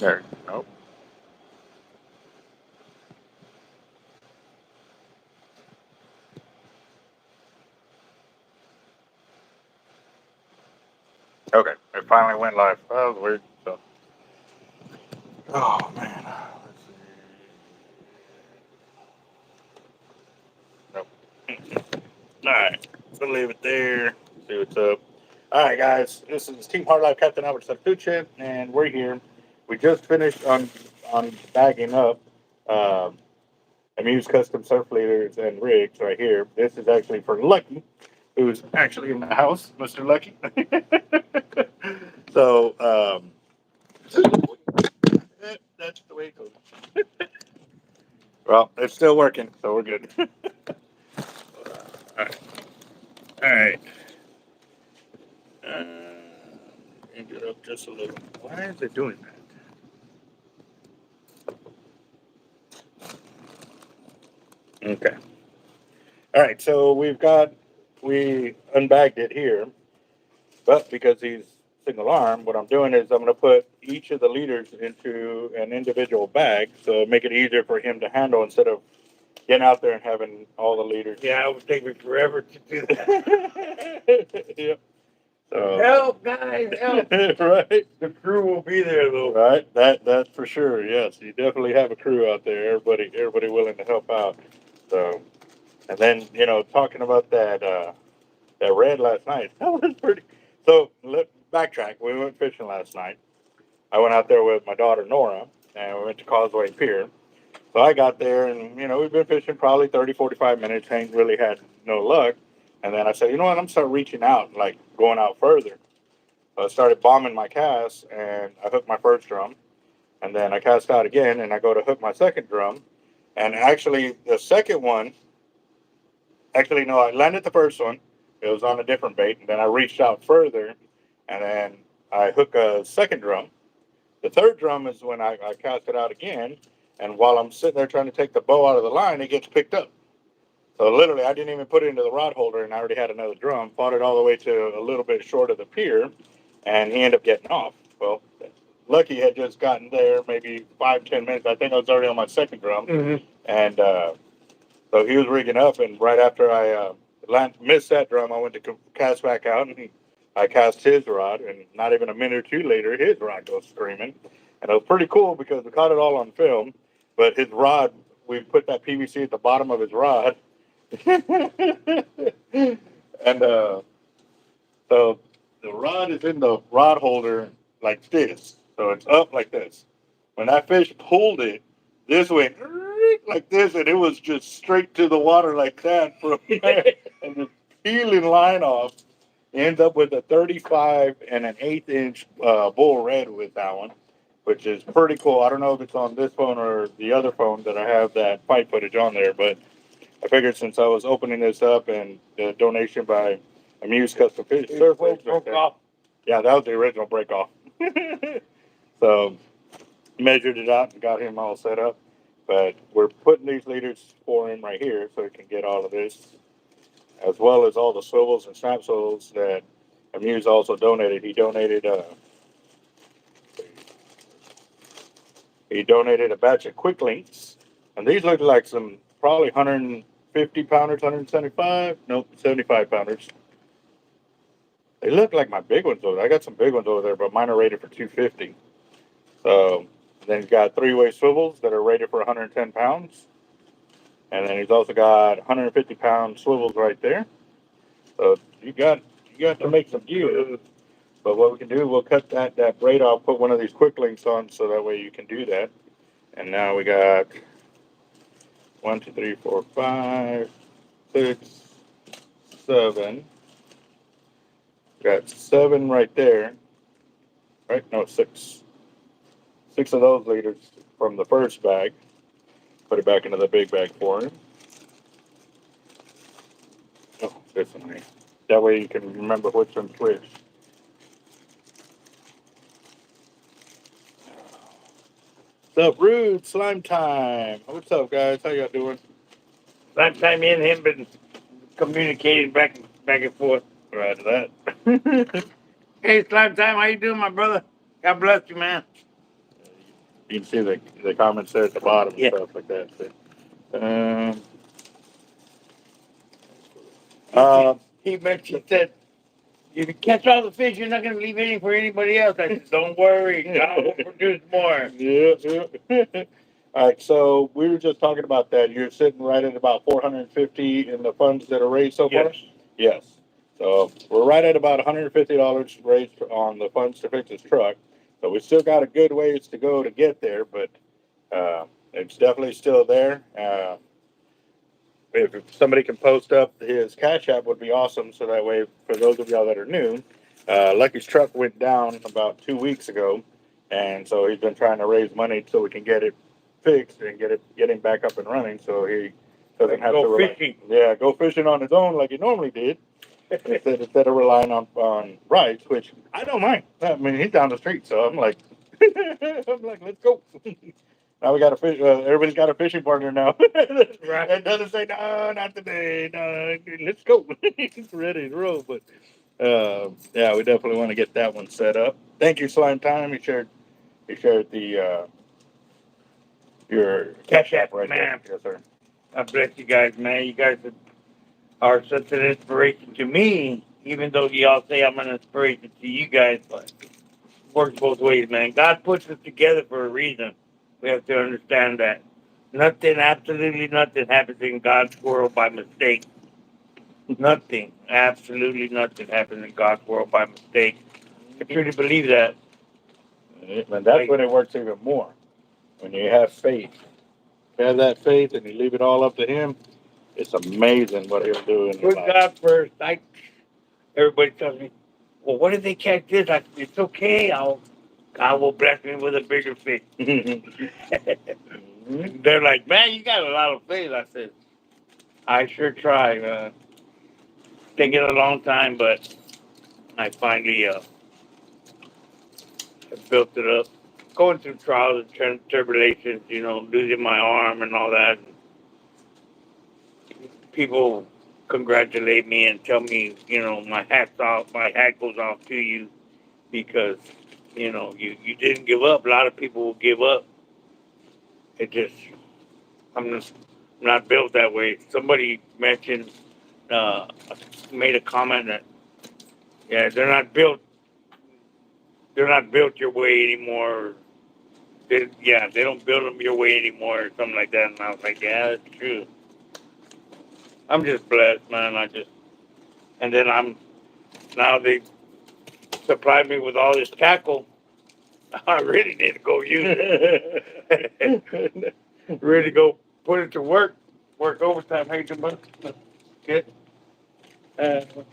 There. Nope. Okay, it finally went live. That was weird. So. Oh man. Let's see. Nope. All right. We'll leave it there. See what's up. All right, guys. This is Team Hard Life Captain Albert Subtucci, and we're here. We just finished on bagging up Amuse custom surf leaders and rigs right here. This is actually for Lucky, who's actually in the house, Mr. Lucky. So that's the way it goes. Well, it's still working, so we're good. All right. All right. Change it up just a little. Why is it doing that? Okay. All right. So we unbagged it here, but because he's single arm, what I'm doing is I'm going to put each of the leaders into an individual bag, so make it easier for him to handle instead of getting out there and having all the leaders. Yeah, it would take me forever to do that. Yep. So, help, guys, help. Right. The crew will be there, though. Right. That's for sure. Yes, you definitely have a crew out there. Everybody willing to help out. So, and then talking about that red last night, that was pretty. So let's backtrack. We went fishing last night. I went out there with my daughter Nora, and we went to Causeway Pier. So I got there, and we've been fishing probably 30, 45 minutes. Ain't really had no luck. And then I said, you know what? I'm start reaching out, like going out further. So I started bombing my cast, and I hooked my first drum, and then I cast out again, and I go to hook my second drum, and actually the second one, actually no, I landed the first one. It was on a different bait, and then I reached out further, and then I hook a second drum. The third drum is when I cast it out again, and while I'm sitting there trying to take the bow out of the line, it gets picked up. So literally, I didn't even put it into the rod holder, and I already had another drum. Fought it all the way to a little bit short of the pier, and he ended up getting off. Well, Lucky had just gotten there maybe 5-10 minutes. I think I was already on my second drum, and so he was rigging up. And right after I missed that drum, I went to cast back out, and I cast his rod, and not even a minute or two later, his rod goes screaming. And it was pretty cool because we caught it all on film. But his rod, we put that PVC at the bottom of his rod. And so the rod is in the rod holder like this. So it's up like this. When that fish pulled it, this went like this, and it was just straight to the water like that from and just peeling line off. Ends up with a 35 and an 1/8 inch bull red with that one, which is pretty cool. I don't know if it's on this phone or the other phone that I have that fight footage on there, but I figured since I was opening this up and the donation by Amuse Custom Fish Surf Rigs right there. Yeah, that was the original break off. So measured it out and got him all set up. But we're putting these leaders for him right here so he can get all of this, as well as all the swivels and snap swivels that Amuse also donated. He donated a batch of quick links, and these look like some probably 150 pounders, 175, nope, 75 pounders. They look like my big ones over there. I got some big ones over there, but mine are rated for 250. So then he's got 3-way swivels that are rated for 110 pounds. And then he's also got 150 pound swivels right there. So you got to make some gear. But what we can do, we'll cut that braid off, put one of these quick links on so that way you can do that. And now we got 1, 2, 3, 4, 5, 6, 7. Got 7 right there. Right? No, 6. 6 of those leaders from the first bag. Put it back into the big bag for him. Oh, this one here. That way you can remember which one's which. What's up, Rude? Slime time. What's up, guys? How y'all doing? Slime time, me and him been communicating back and forth. Right to that. Hey, Slime time, how you doing, my brother? God bless you, man. You can see the comments there at the bottom and Yeah. stuff like that. So, He mentioned that if you catch all the fish, you're not going to leave any for anybody else. I said, don't worry, God will produce more. yeah. All right, so we were just talking about that. You're sitting right at about 450 in the funds that are raised so far? Yes. Yes. So we're right at about $150 raised on the funds to fix his truck. So we still got a good ways to go to get there, but it's definitely still there. If somebody can post up his Cash App would be awesome. So that way, for those of y'all that are new, Lucky's truck went down about 2 weeks ago. And so he's been trying to raise money so we can get it fixed and get him back up and running. So he doesn't have to Go fishing. go fishing on his own like he normally did. instead of relying on rides, which I don't mind. I mean, he's down the street. So I'm like, let's go. Now we got a fish. Everybody's got a fishing partner now. Right. It doesn't say no, not today. No, let's go. It's ready to roll. But yeah, we definitely want to get that one set up. Thank you, Slime Time. You shared the your Cash App, right man. there. Yes, sir. God bless you guys, man. You guys are such an inspiration to me, even though y'all say I'm an inspiration to you guys, but it works both ways, man. God puts us together for a reason. We have to understand that. Nothing, absolutely nothing happens in God's world by mistake. Nothing, absolutely nothing happens in God's world by mistake. I truly believe that. And that's when it works even more. When you have faith. You have that faith and you leave it all up to Him. It's amazing what He'll do in your Put life. God first. Everybody tells me, well, what if they catch this? It's okay. God will bless me with a bigger fish. They're like, man, you got a lot of faith. I said, I sure try. Taking a long time, but I finally built it up. Going through trials and tribulations, losing my arm and all that. People congratulate me and tell me, my hat goes off to you because, you didn't give up. A lot of people will give up. I'm not built that way. Somebody mentioned, made a comment that, yeah, they're not built your way anymore. They don't build them your way anymore or something like that. And I was like, yeah, that's true. I'm just blessed, man. And then now they supplied me with all this tackle. I really need to go use it. Really go put it to work overtime. How you doing, bud? Good.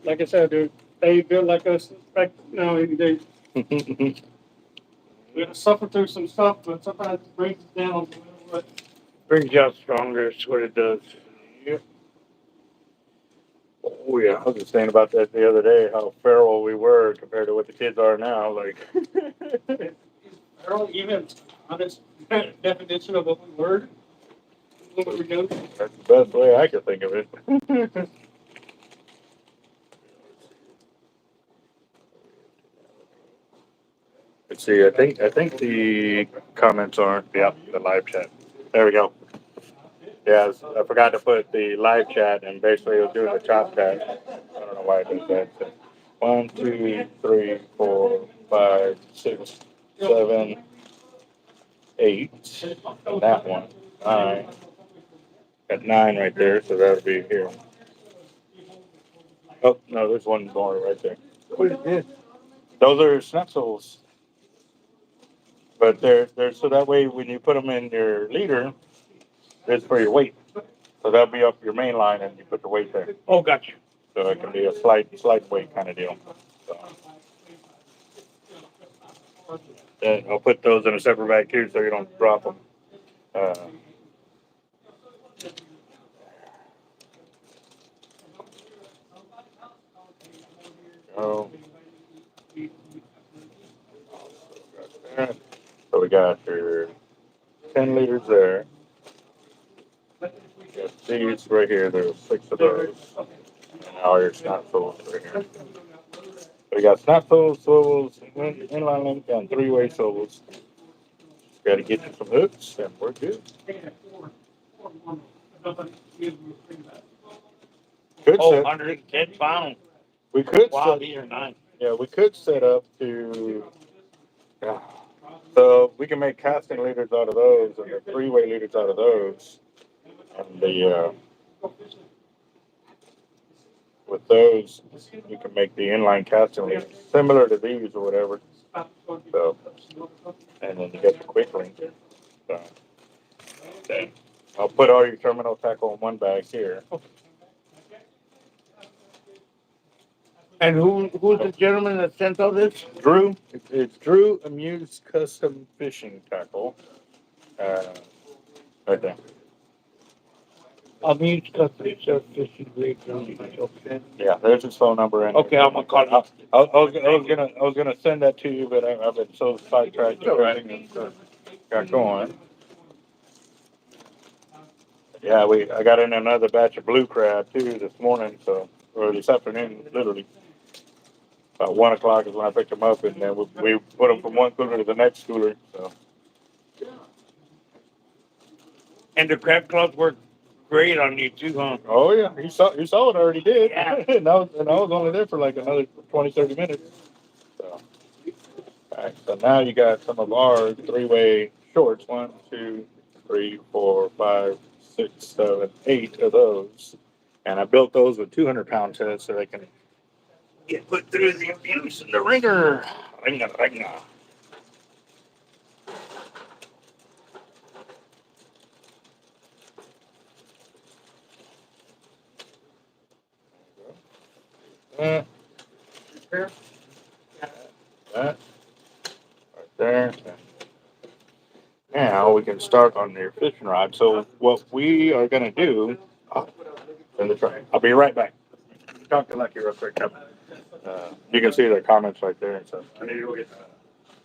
Like I said, dude, they built like us. Like, they we had to suffer through some stuff, but sometimes it brings us down. No matter what. Brings you out stronger. That's what it does. Yep. Oh yeah, I was just saying about that the other day. How feral we were compared to what the kids are now. Like, Earl, even honest definition of what we were, what we're doing. that's the best way I could think of it. Let's see. I think the comments aren't. Yep, the live chat. There we go. Yeah, I forgot to put the live chat, and basically it was doing the chop chat. I don't know why it does that. So 1, 2, 3, 4, 5, 6, 7, 8, and that one 9. Got 9 right there, so that would be here. Oh no, there's one more right there. What is this? Those are schnitzels, but they're so that way when you put them in your leader, it's for your weight. So that'll be up your main line, and you put the weight there. Oh, gotcha. So it can be a slight weight kind of deal. So. And I'll put those in a separate bag too, so you don't drop them. Oh. So we got your 10 liters there. We got these right here. There's 6 of those. And all your schnatzels right here. We got schnatzels, swivels, inline link, and 3-way swivels. got to get you some hooks, and we're good. Could Oh, set, 110 pounds. we could Wow, set, these are nice. yeah, we could set up to, yeah. So we can make casting leaders out of those, and the three-way leaders out of those, and the with those, you can make the inline casting leaders similar to these or whatever. So, and then you get the quick link. So, okay. I'll put all your terminal tackle in one bag here. And who's the gentleman that sent all this? Drew, it's Drew Amuse Custom Fishing Tackle. Right there. Amuse Custom Shark Fishing Rig. Okay. Yeah, there's his phone number. Okay, I'm gonna call him. I was gonna send that to you, but I've been so sidetracked. All right. Everything got going. Yeah, I got in another batch of blue crab too this morning, or this afternoon, literally. About 1 o'clock is when I picked them up, and then we put them from one cooler to the next cooler. So. And the crab claws work great on you too, huh? Oh yeah, you saw it already did. Yeah. and I was only there for like another 20, 30 minutes. So, all right, so now you got some of our three-way shorts. 1, 2, 3, 4, 5, 6, 7, 8 of those. And I built those with 200-pound heads so they can get put through the abuse in the ringer. Ringer. That right there. Now we can start on your fishing rod. So what we are going to do, in the truck. I'll be right back. Talk to Lucky real quick. You can see the comments right there. So I need to go get.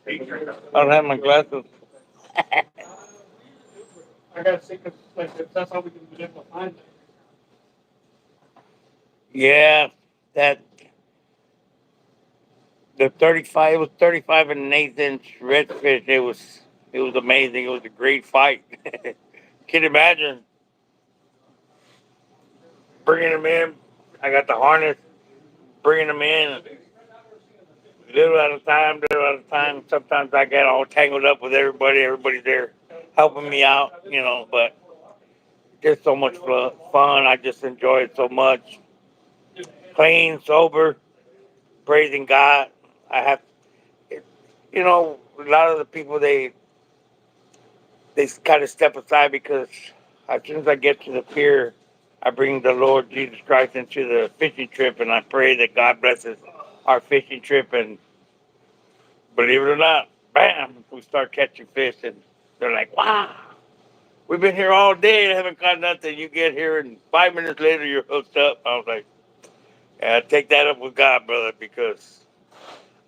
I don't have my glasses. I gotta see, if that's how we can be able to find it. Yeah, that the 35 it was 35 and an eighth inch redfish. It was amazing. It was a great fight. Can you imagine bringing them in? I got the harness, bringing them in, little at a time, little at a time. Sometimes I get all tangled up with everybody. Everybody's there helping me out, but just so much fun. I just enjoy it so much. Clean, sober, praising God. I have, a lot of the people, they kind of step aside because as soon as I get to the pier, I bring the Lord Jesus Christ into the fishing trip, and I pray that God blesses our fishing trip. And believe it or not, bam, we start catching fish, and they're like, wow, we've been here all day and haven't caught nothing. You get here, and 5 minutes later, you're hooked up. I was like, yeah, take that up with God, brother, because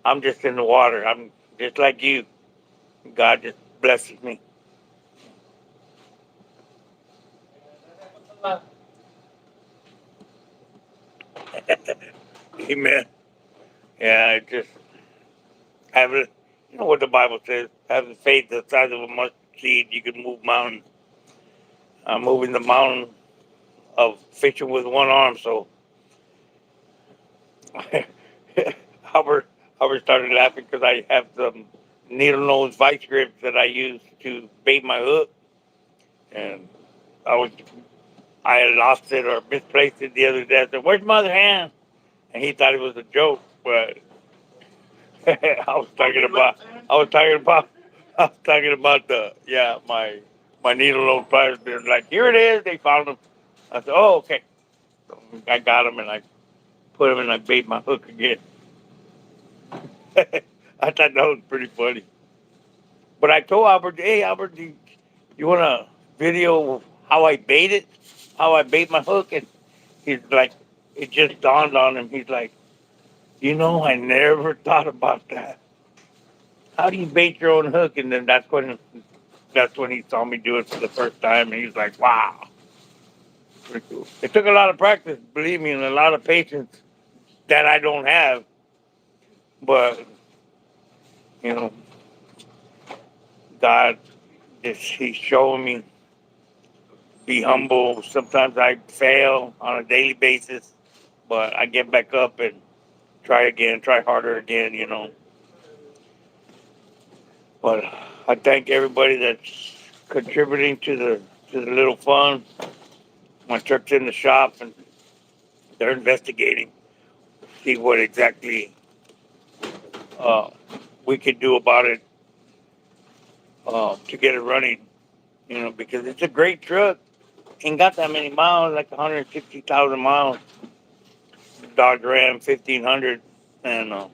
I'm just in the water. I'm just like you. God just blesses me. Amen. Yeah, I just have it. You know what the Bible says? Have the faith the size of a mustard seed. You can move mountains. I'm moving the mountain of fishing with one arm. So Albert started laughing because I have some needle nose vice grips that I use to bait my hook, and I had lost it or misplaced it the other day. I said, "Where's my other hand?" And he thought it was a joke, but I was talking about my needle nose pliers. They're like, "Here it is." They found them. I said, "Oh, okay." So I got them and I put them and I bait my hook again. I thought that was pretty funny. But I told Albert, "Hey, Albert, do you want to video how I bait it, how I bait my hook?" And he's like, it just dawned on him. He's like, I never thought about that. How do you bait your own hook? And then that's when he saw me do it for the first time, and he was like, "Wow, pretty cool." It took a lot of practice, believe me, and a lot of patience that I don't have. But God he's showing me be humble. Sometimes I fail on a daily basis, but I get back up and try again, try harder again, you know. But I thank everybody that's contributing to the little fund. My truck's in the shop and they're investigating, see what exactly uh, we could do about it to get it running. You know, because it's a great truck. Ain't got that many miles, like 160,000 miles. Dodge Ram 1500, and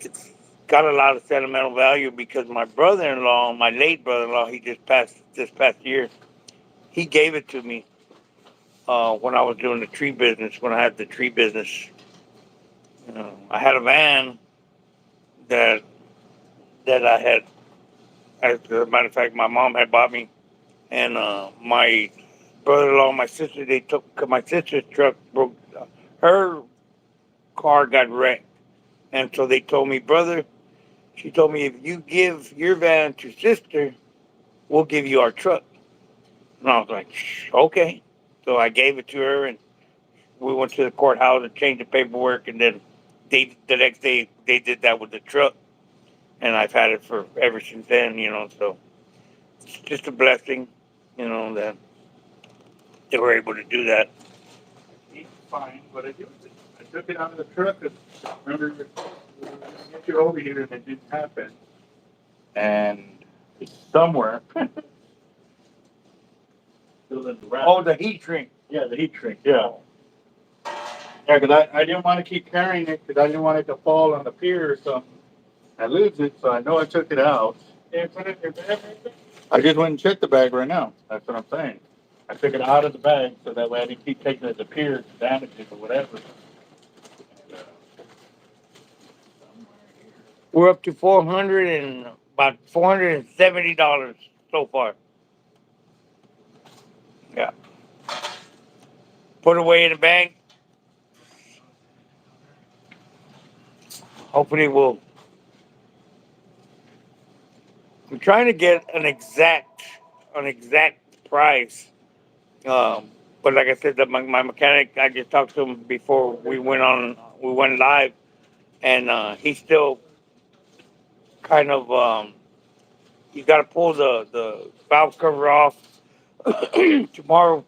it's got a lot of sentimental value because my brother-in-law, my late brother-in-law, he just passed this past year. He gave it to me when I was doing the tree business. When I had the tree business, I had a van that I had. As a matter of fact, my mom had bought me, and my brother-in-law, my sister, they took my sister's truck broke. Her car got wrecked, and so they told me, brother. She told me, if you give your van to sister, we'll give you our truck. And I was like, okay. So I gave it to her, and we went to the courthouse and changed the paperwork, and then the next day they did that with the truck, and I've had it for ever since then. You know, so it's just a blessing, you know, that they were able to do that. It's fine, but I took it out of the truck. And remember, get you over here, and it didn't happen. And it's somewhere. Oh, the heat shrink. Yeah, the heat shrink. Yeah. Yeah, because I didn't want to keep carrying it because I didn't want it to fall on the pier or something. I lose it, so I know I took it out. Yeah, put it in your bag right there. I just went and checked the bag right now. That's what I'm saying. I took it out of the bag so that way I didn't keep taking it to the pier to damage it or whatever. We're up to about $470 so far. Yeah. Put away in the bank. Hopefully we'll. I'm trying to get an exact price. But like I said, my mechanic, I just talked to him before we went live, and he's still kind of you got to pull the valve cover off tomorrow.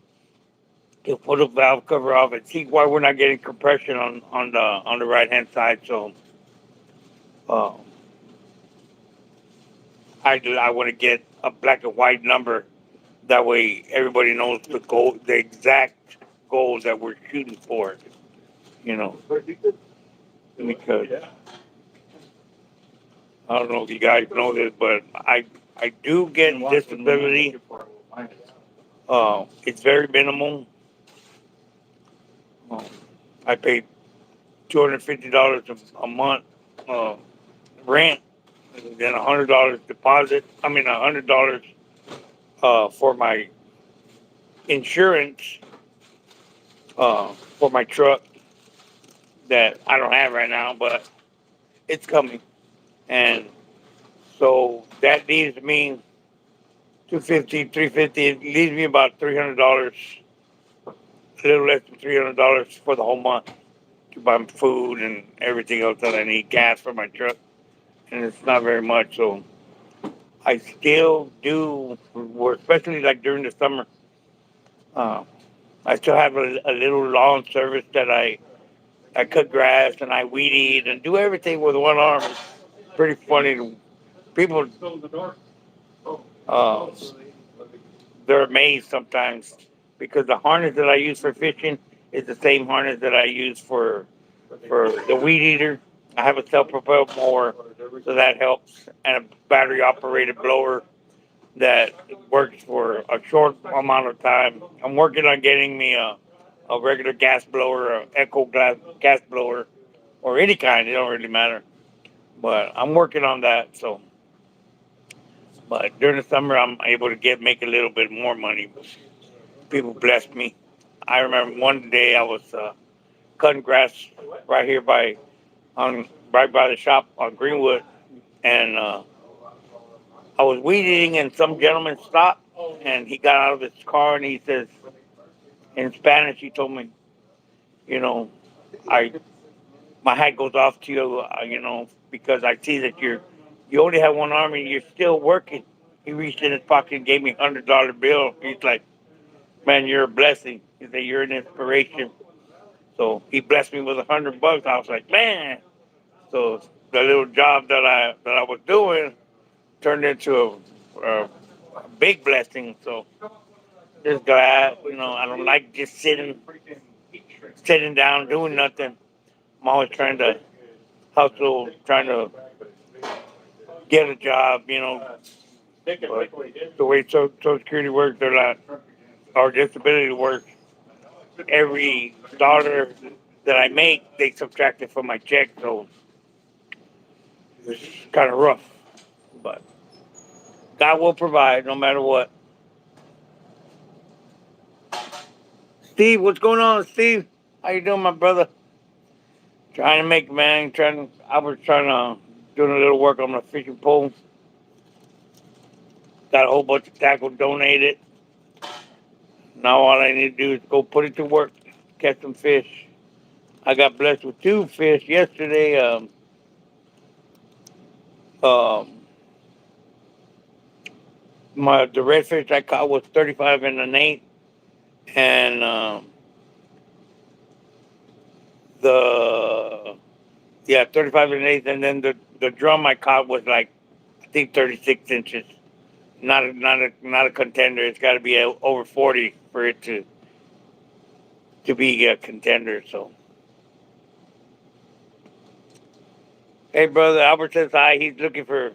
He'll pull the valve cover off and see why we're not getting compression on the right hand side. So uh, I want to get a black and white number. That way everybody knows the exact goal that we're shooting for. You know, because I don't know if you guys know this, but I do get disability. It's very minimal. I pay $250 a month rent, and then $100 deposit. I mean $100 for my insurance for my truck that I don't have right now, but it's coming. And so that leaves me 250, 350. It leaves me about $300, a little less than $300 for the whole month to buy food and everything else that I need, gas for my truck, and it's not very much. So I still do, especially like during the summer. I still have a little lawn service that I cut grass and I weed eat and do everything with one arm. It's pretty funny. People, uh, they're amazed sometimes because the harness that I use for fishing is the same harness that I use for the weed eater. I have a self-propelled mower, so that helps, and a battery-operated blower that works for a short amount of time. I'm working on getting me a regular gas blower, a Echo gas blower, or any kind. It don't really matter. But I'm working on that. So, but during the summer, I'm able to make a little bit more money. People bless me. I remember one day I was cutting grass right here right by the shop on Greenwood, and I was weed eating and some gentleman stopped and he got out of his car and he says, in Spanish, he told me, you know, I my hat goes off to you, you know, because I see that you only have one arm and you're still working. He reached in his pocket and gave me $100 bill. He's like, man, you're a blessing. He said, you're an inspiration. So he blessed me with $100. I was like, man. So the little job that I was doing turned into a big blessing. So just glad, you know, I don't like just sitting down doing nothing. I'm always trying to hustle, trying to get a job, you know. But the way Social Security works, they're not, or disability works, every dollar that I make, they subtract it from my check. So it's kind of rough. But God will provide no matter what. Steve, what's going on, Steve? How you doing, my brother? Trying to make, man. I was trying to doing a little work on my fishing pole. Got a whole bunch of tackle donated. Now all I need to do is go put it to work, catch some fish. I got blessed with 2 fish yesterday. Um, the redfish I caught was 35 and an eighth, and the 35 and an eighth, and then the drum I caught was like I think 36 inches. Not a contender. It's got to be over 40 for it to be a contender. So, hey, brother, Albert says hi. He's looking for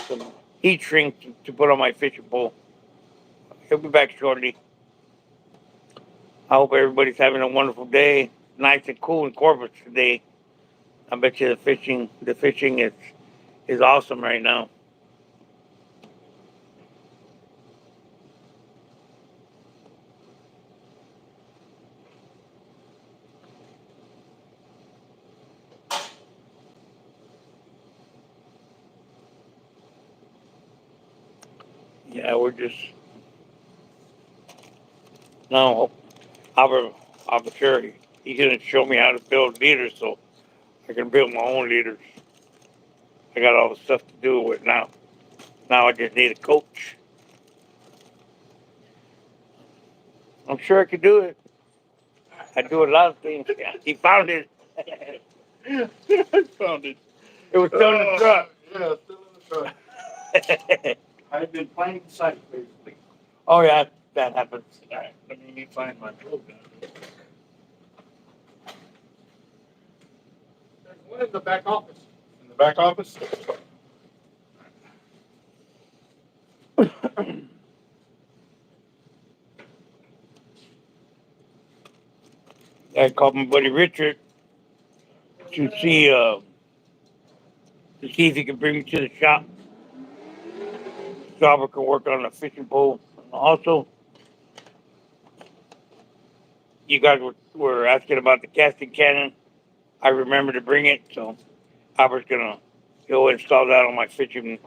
some heat shrink to put on my fishing pole. He'll be back shortly. I hope everybody's having a wonderful day. Nice and cool in Corpus today. I bet you the fishing is awesome right now. Yeah, we're just no. I'm sure he's gonna show me how to build leaders, so I can build my own leaders. I got all the stuff to do with it now. Now I just need a coach. I'm sure I could do it. I do a lot of things. Yeah, he found it. I found it. It was still in the truck. Yeah, still in the truck. I've been playing sight, basically. Oh yeah, that happens. All right, let me find my program. There's one in the back office. In the back office? I called my buddy Richard to see if he could bring me to the shop. So I could work on a fishing pole. Also, you guys were asking about the casting cannon. I remember to bring it, so I was gonna go install that on my fishing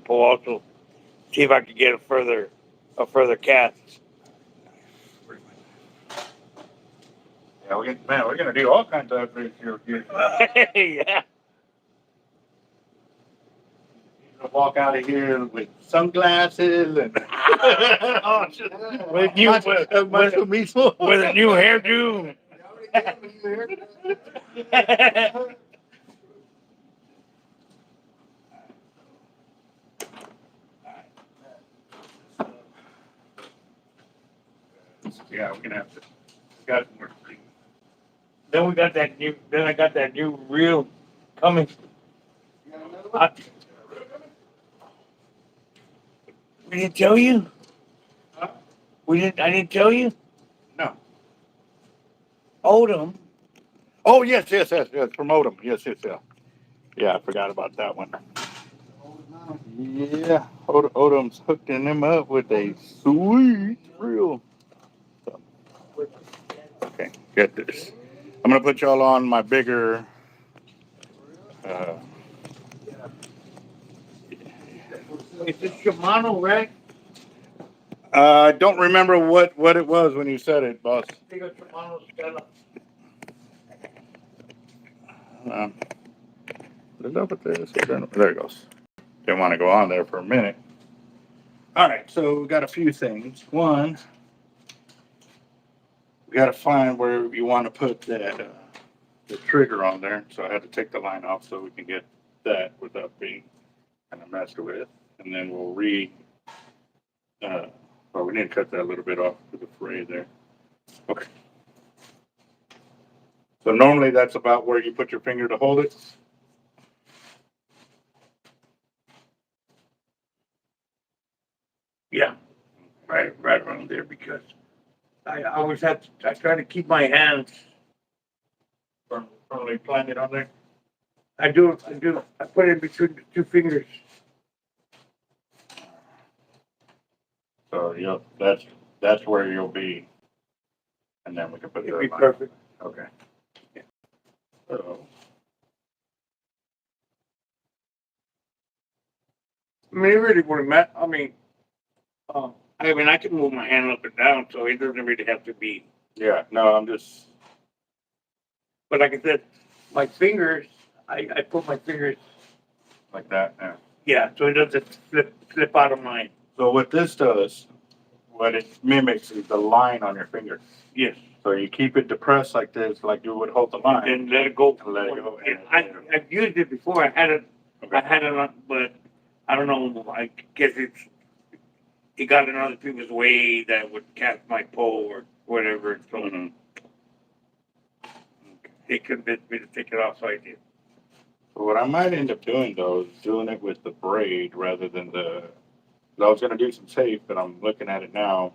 pole. Also, see if I could get a further cast. Yeah, we're gonna do all kinds of upgrades here. Yeah. Gonna walk out of here with sunglasses and with a new hairdo. Yeah, we're gonna have to. Got more. Then I got that new reel coming. We didn't tell you? Huh? I didn't tell you? No. Odom. Oh yes, promote them. Yes. Yeah, I forgot about that one. Yeah, Odom's hooking them up with a sweet reel. So, okay, get this. I'm gonna put y'all on my bigger. It's a Shimano, right? I don't remember what it was when you said it, boss. I think it's Shimano Stella. What is up with this? There it goes. Didn't want to go on there for a minute. All right, so we got a few things. One, we got to find where you want to put that the trigger on there. So I had to take the line off so we can get that without being kind of messed with. And then we'll well, we need to cut that a little bit off for the fray there. Okay. So normally that's about where you put your finger to hold it. Yeah, right around there because I always have to. I try to keep my hands. Firmly planted on there. I do. I put it between the two fingers. So that's where you'll be, and then we can put It'd the be line. perfect. Okay. So I mean, it really wouldn't matter. I mean, I can move my hand up and down, so it doesn't really have to be. yeah, no, I'm just But like I said, my fingers, I put my fingers, like that. Yeah. yeah, so it doesn't slip out of mine. So what this does, what it mimics is the line on your finger. Yes. So you keep it depressed like this, like you would hold the line. And let it go. And let it go. Yeah, I've used it before. I had it, on, but I don't know. I guess it got in other people's way that would catch my pole or whatever. So Mhm. they convinced me to take it off, so I did. So what I might end up doing though is doing it with the braid rather than the. 'Cause I was going to do some tape, but I'm looking at it now.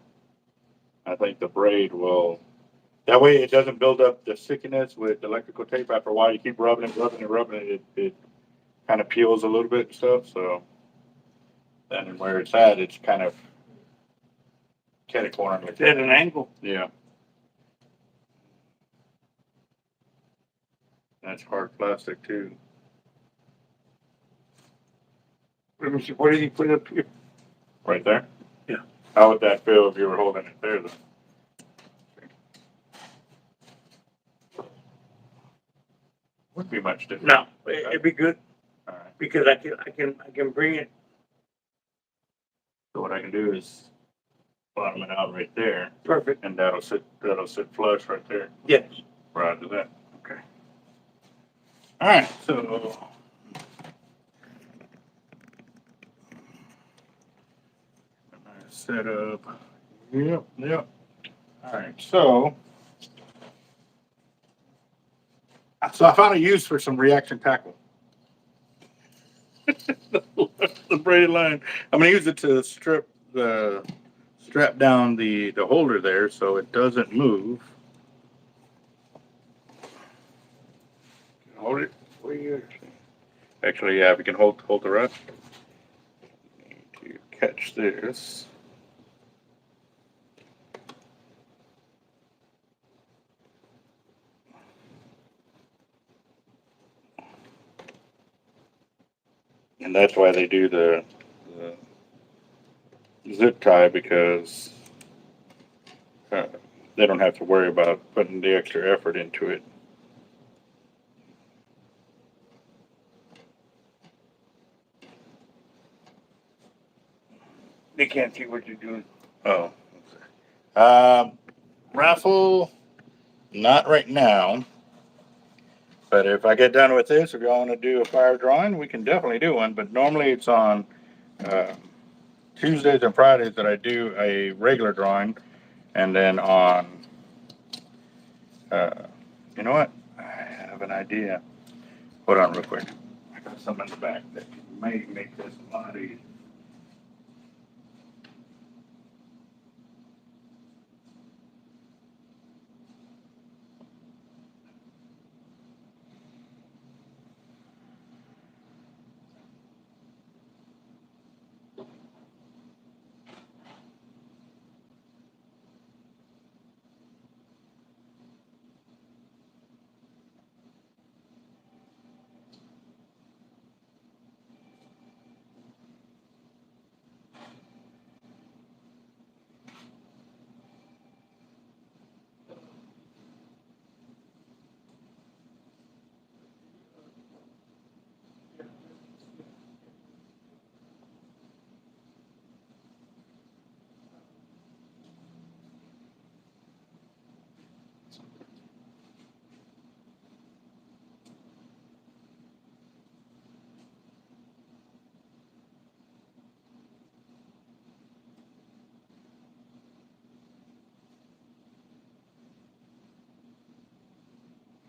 I think the braid will. That way, it doesn't build up the stickiness with electrical tape. After a while, you keep rubbing it. It kind of peels a little bit and stuff. So then where it's at, it's kind of catty corner. It's at an angle. Yeah. That's hard plastic too. Let me see. Where did you put it up here? Right there? Yeah. How would that feel if you were holding it there though? Wouldn't be much different. No, it'd be good All right. because I can bring it. So what I can do is bottom it out right there, Perfect. and that'll sit flush right there. Yes. Right to that. Okay. All right. So set up. Yep. All right. So I found a use for some reaction tackle. The braided line. I'm gonna use it to strap down the holder there so it doesn't move. Hold it. Actually, yeah, we can hold the rod. Need to catch this. And that's why they do the zip tie, because they don't have to worry about putting the extra effort into it. They can't see what you're doing. Oh. Raffle, not right now. But if I get done with this, if y'all want to do a fire drawing, we can definitely do one. But normally it's on Tuesdays and Fridays that I do a regular drawing. And then on, you know what? I have an idea. Hold on real quick. I got something in the back that may make this a lot easier.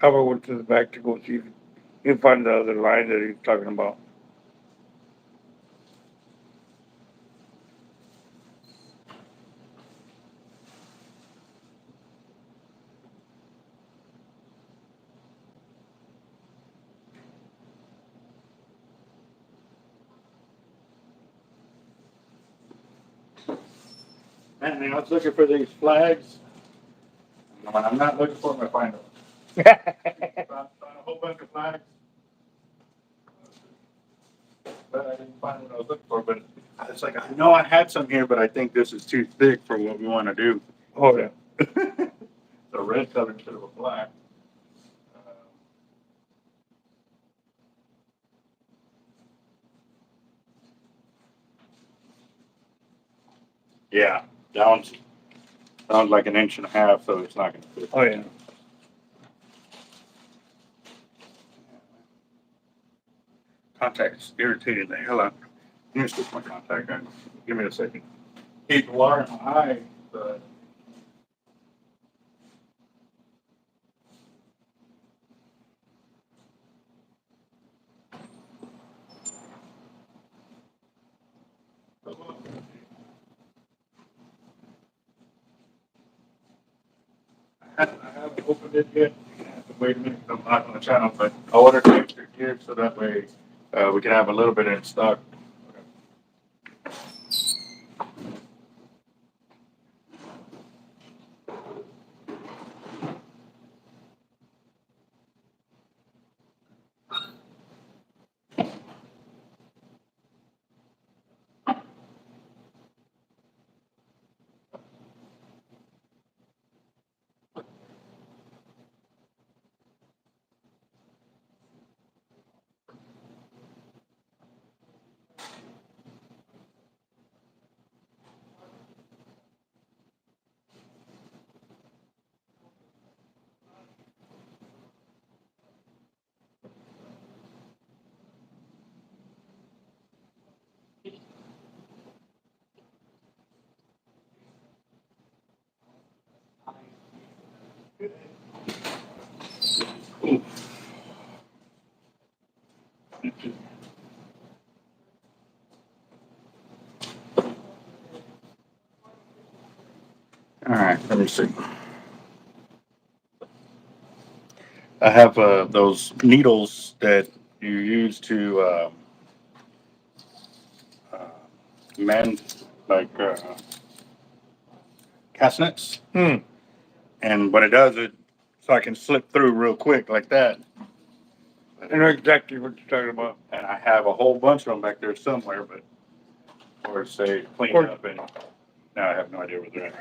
Albert went to the back to go see if he can find the other line that he's talking about. Man, I was looking for these flags. And when I'm not looking for them, I find them. Found a whole bunch of flags. But I didn't find what I was looking for. But it's like, I know I had some here, but I think this is too thick for what we want to do. Oh, yeah. So red color instead of a black. Yeah, that one's like an inch and a half, so it's not going to fit. Oh, yeah. Contact's irritating the hell out. Let me switch my contact on. Give me a second. Keep the water in my eye, but. I haven't opened it yet. Wait a minute, I'm not on the channel, but I ordered an extra here so that way we can have a little bit in stock. All right, let me see. I have those needles that you use to mend, like castnets. And what it does, so I can slip through real quick like that. I know exactly what you're talking about. And I have a whole bunch of them back there somewhere, but, or say cleaned up, and now I have no idea where they're at.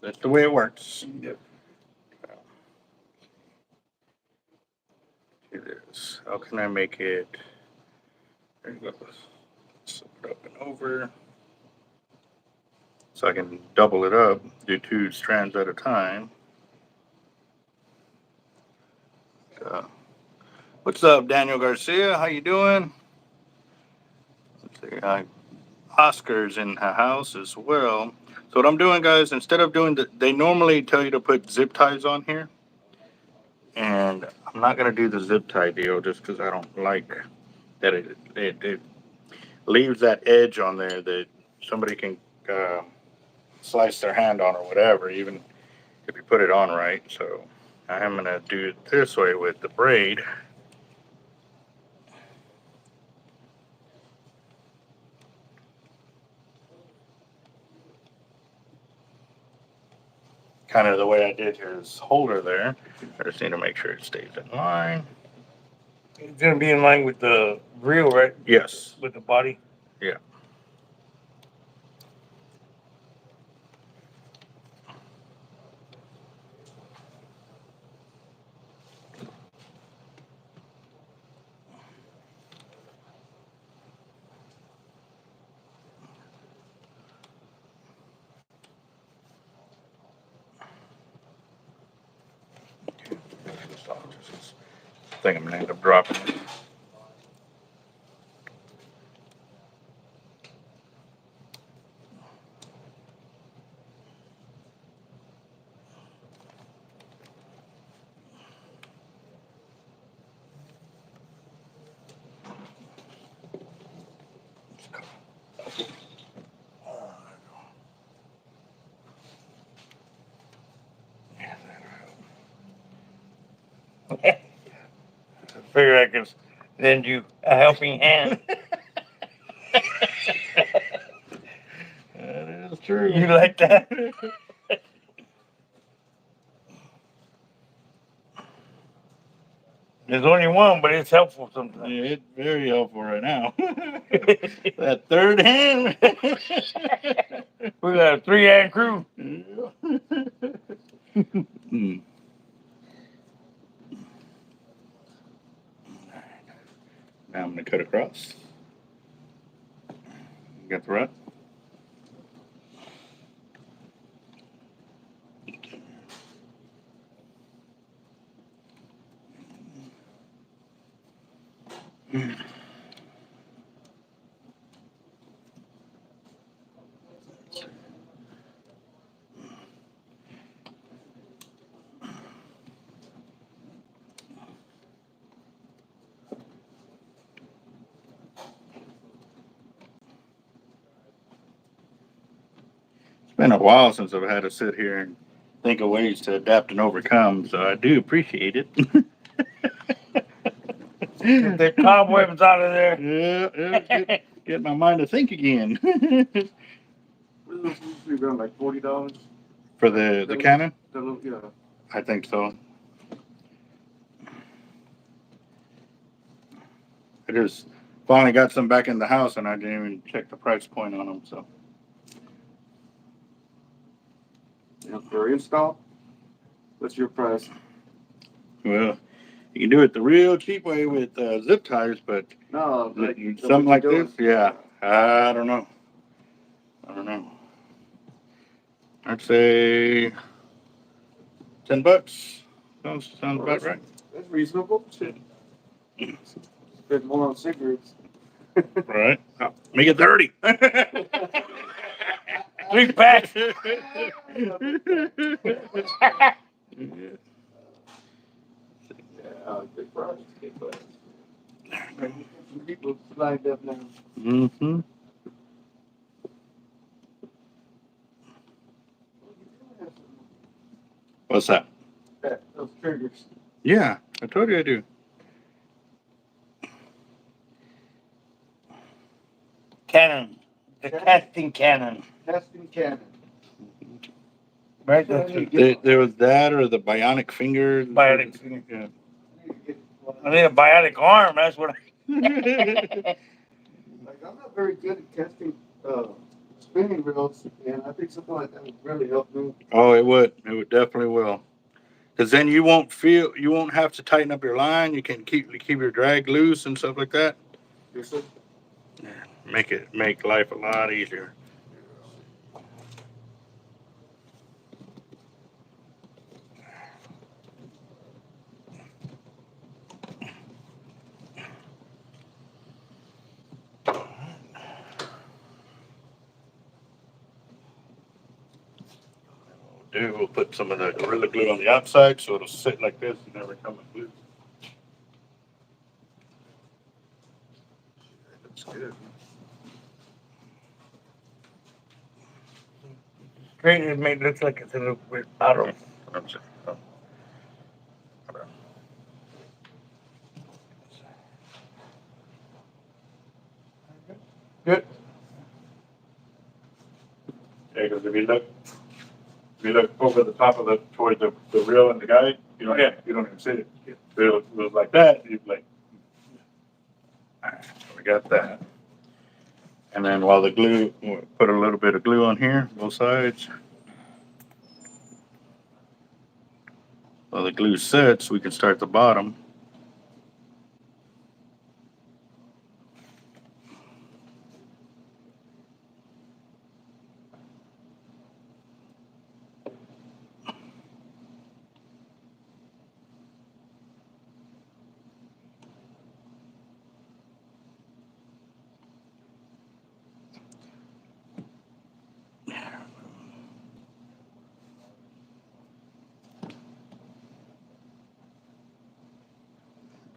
That's the way it works. Yep. It is. How can I make it? There you go. Slip it up and over. So I can double it up, do 2 strands at a time. What's up, Daniel Garcia? How you doing? Let's see. Oscar's in the house as well. So what I'm doing, guys, instead of doing they normally tell you to put zip ties on here. And I'm not going to do the zip tie deal just because I don't like that it leaves that edge on there that somebody can slice their hand on or whatever, even if you put it on right. So I am going to do it this way with the braid. Kind of the way I did his holder there. I just need to make sure it stays in line. It's going to be in line with the reel, right? Yes. With the body. Yeah. I think I'm going to end up dropping it. figure I could lend you a helping hand. That is true. You like that? There's only one, but it's helpful sometimes. Yeah, it's very helpful right now. That third hand. We got a 3-hand crew. Hmm. Now I'm going to cut across. You got the rod? It's been a while since I've had to sit here and think of ways to adapt and overcome, so I do appreciate it. Get the cobwebs out of there. Yeah, get my mind to think again. This is usually around like $40. For the cannon? Yeah. I think so. I just finally got some back in the house and I didn't even check the price point on them, so. For install, what's your price? Well, you can do it the real cheap way with zip ties, but No, like something like this, yeah. I don't know. I'd say $10. Sounds about right. That's reasonable. Spend more on cigarettes. Right. Make it 30. 3 packs. Good price. Good price. Some people lined up now. Mm-hmm. What's that? Those triggers. Yeah, I told you I do. Cannon. The casting cannon. Casting cannon. Right? There was that or the bionic finger. Bionic finger. Yeah. I need a bionic arm. That's what Like, I'm not very good at casting spinning reels, and I think something like that would really help me. Oh, it would. It would definitely will. Because then you won't have to tighten up your line. You can keep your drag loose and stuff like that. Yes, sir. Make life a lot easier. We'll put some of the Gorilla Glue on the outside so it'll sit like this and never come loose. That's good. Straight it may look like it's a little bit out of. Good. Yeah, because if you look over the top of towards the reel and the guide, you don't even see it. If it was like that, you'd be like, all right, we got that. And then while we'll put a little bit of glue on here, both sides. While the glue sets, we can start the bottom.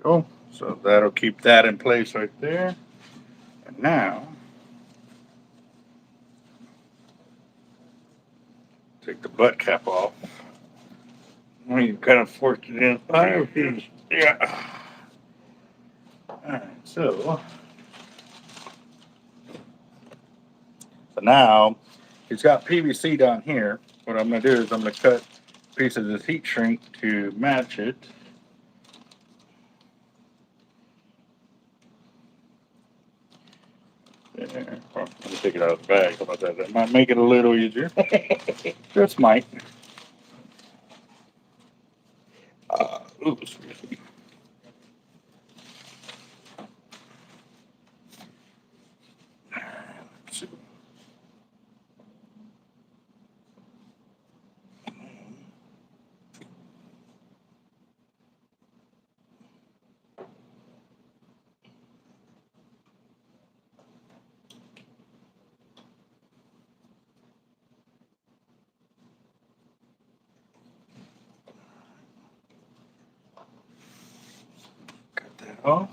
Oh, so that'll keep that in place right there. And now, take the butt cap off. Well, you kind of forced it in. Yeah. So now it's got PVC down here. What I'm going to do is I'm going to cut pieces of this heat shrink to match it. There. Oh, let me take it out of the bag. How about that? That might make it a little easier. Just might. Oops. Cut that off.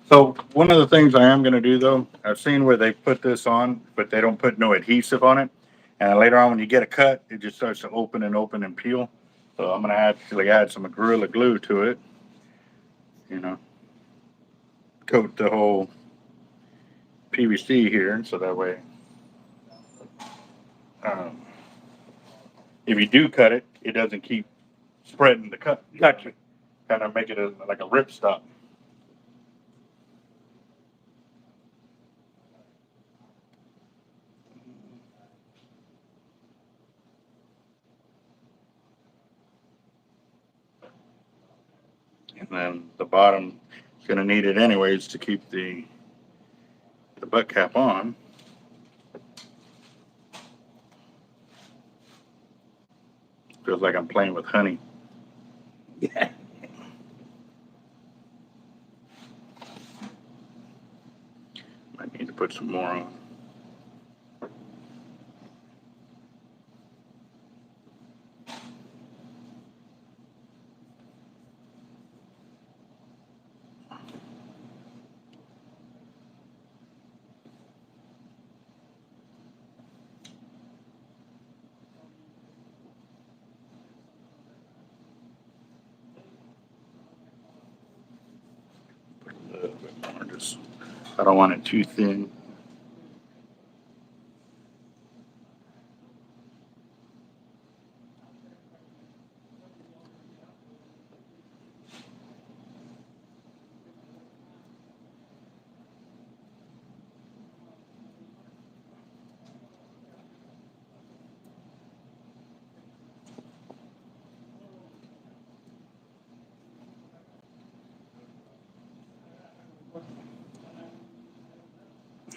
So one of the things I am going to do though, I've seen where they put this on, but they don't put no adhesive on it. And later on when you get a cut, it just starts to open and peel. So I'm going to actually add some Gorilla Glue to it. You know, coat the whole PVC here so that way um, if you do cut it, it doesn't keep spreading the cut. Gotcha. Kind of make it like a rip stop. And then the bottom is going to need it anyways to keep the butt cap on. Feels like I'm playing with honey. Yeah. Might need to put some more on. A little bit more, just I don't want it too thin.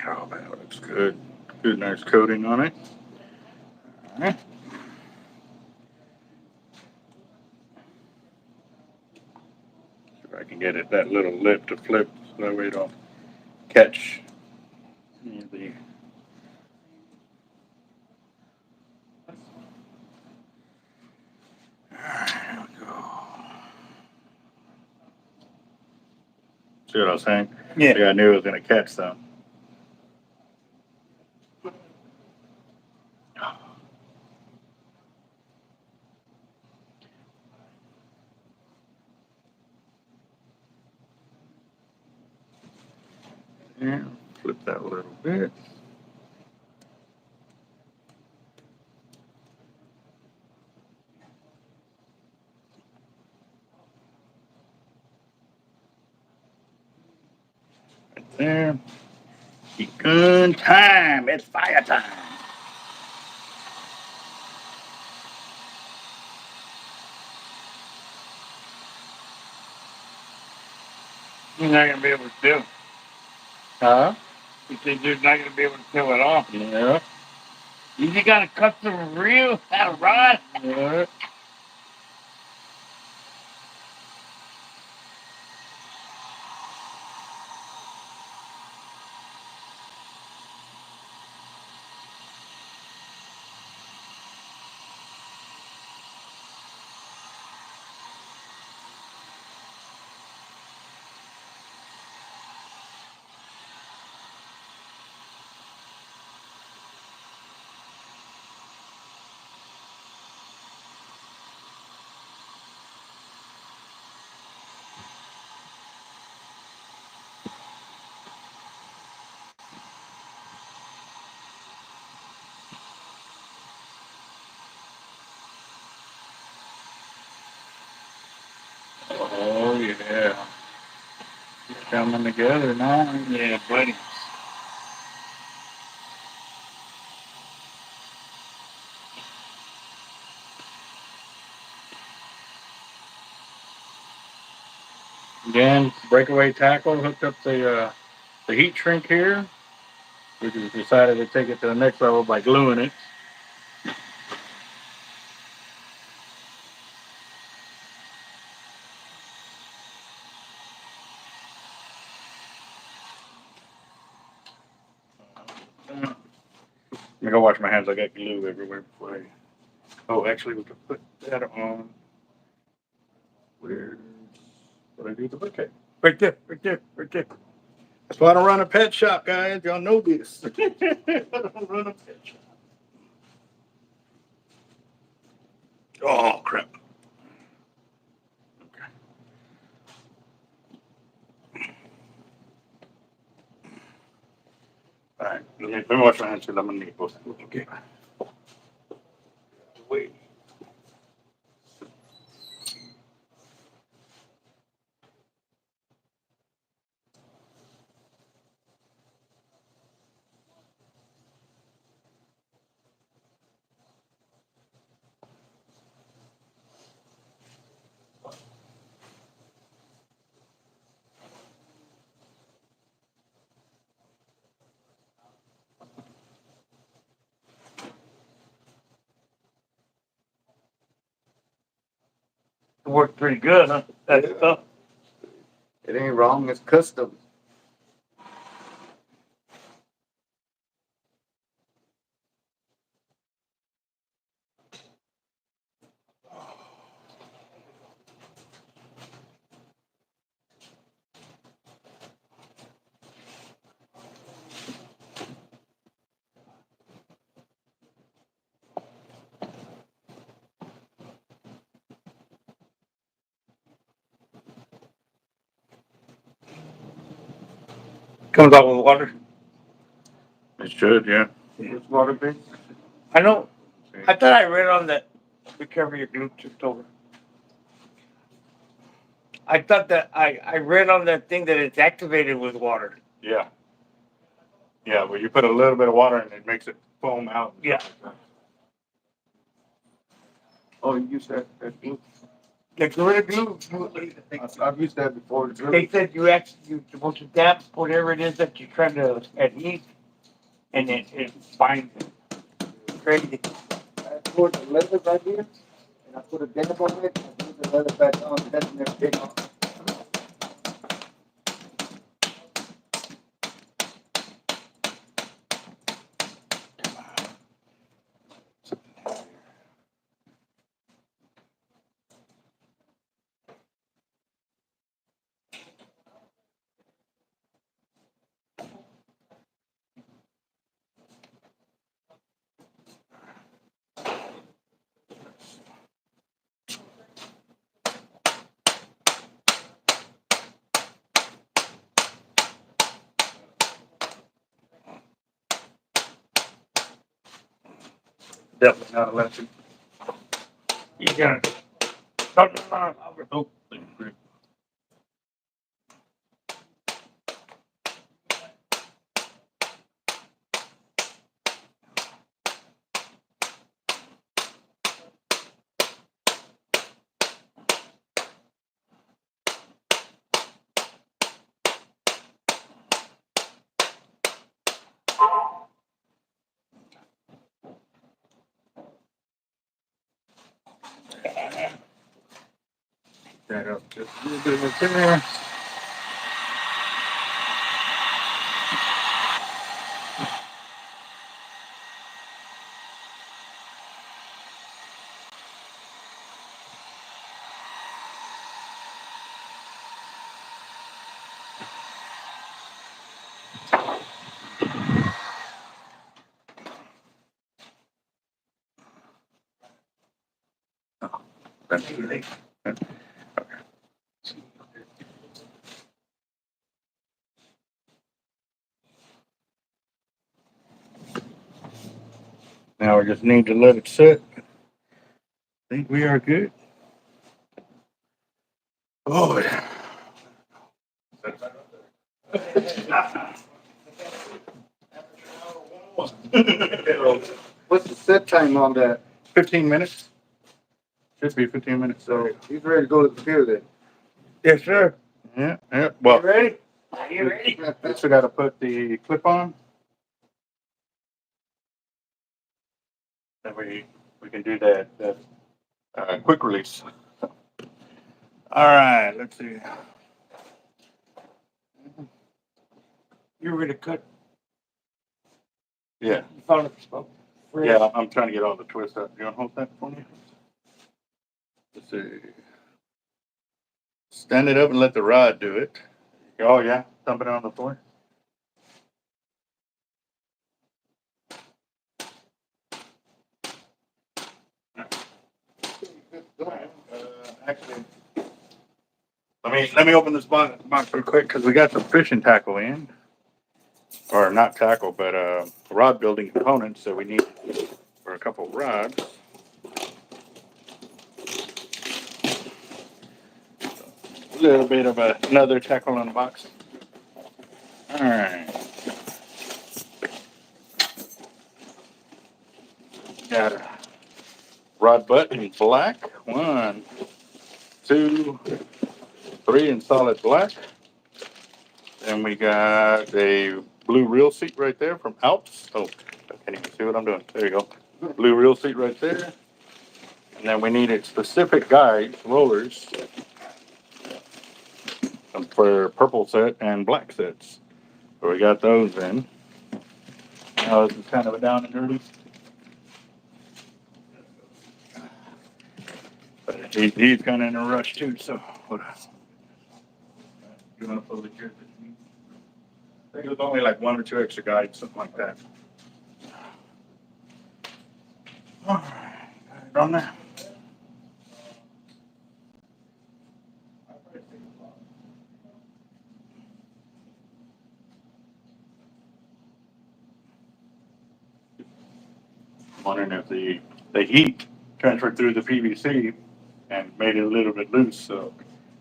Oh, that looks good. Good, nice coating on it. All right. See if I can get it that little lip to flip so that way it don't catch any of the. There we go. See what I was saying? Yeah. See, I knew it was going to catch some. Yeah, flip that a little bit. Right there. Good time. It's fire time. You're not gonna be able to do. Huh? You said you're not gonna be able to peel it off. Yeah. You just got a custom reel, that rod. Yeah. Oh yeah. It's coming together now. Yeah, buddy. Again, breakaway tackle hooked up the heat shrink here. We just decided to take it to the next level by gluing it. Let me go wash my hands. I got glue everywhere before I. Oh, actually, we could put that on. Where? What I do with the bucket? Right there, right there, right there. That's why I don't run a pet shop, guys. Y'all know this. I don't run a pet shop. Oh crap. Okay. All right. Let me wash my hands because I'm gonna need both. Okay. Wait. It worked pretty good, huh? That Yeah. stuff. It ain't wrong. It's custom. Comes out with water. It should, yeah. It's water based. I know. I thought I read on that. Be careful, your glue tipped over. I thought that I read on that thing that it's activated with water. Yeah. Yeah, well, you put a little bit of water and it makes it foam out. Yeah. Oh, you use that ink? The Gorilla Glue. I've used that before. It's They really, said you actually supposed to damp whatever it is that you're trying to adhese, and it binds it. Crazy. I poured the leather right here, and I put a dab on it, and put the leather back on, and that's never came off. Definitely not electric. You gotta. Oh, that up just a little bit right there. That's it. Now we just need to let it sit. I think we are good. Oh, yeah. What's the set time on that? 15 minutes. Should be 15 minutes. So he's ready to go to the computer then. Yes, sir. Yeah, yeah. You Well, ready? Are you ready? we still got to put the clip on. Then we can do that quick release. All right, let's see. You ready to cut? Yeah, You found it. Oh, yeah. I'm trying to get all the twists out. You want to hold that for me? Let's see. Stand it up and let the rod do it. Oh yeah, dump it on the floor. Actually, let me open this box real quick because we got some fishing tackle in, or not tackle, but rod building components that we need for a couple rods. A little bit of another tackle unbox. All right. Got a rod butt in black. 1, 2, 3 in solid black. Then we got a blue reel seat right there from Alps. Oh, I can't even see what I'm doing. There you go. Blue reel seat right there. And then we needed specific guide rollers for purple set and black sets. So we got those in. Now this is kind of a down and dirty. But he's kind of in a rush too, so hold on. You want to pull the chair? I think it was only like 1 or 2 extra guides, something like that. All right, got it on there. I'm wondering if the heat transferred through the PVC and made it a little bit loose, so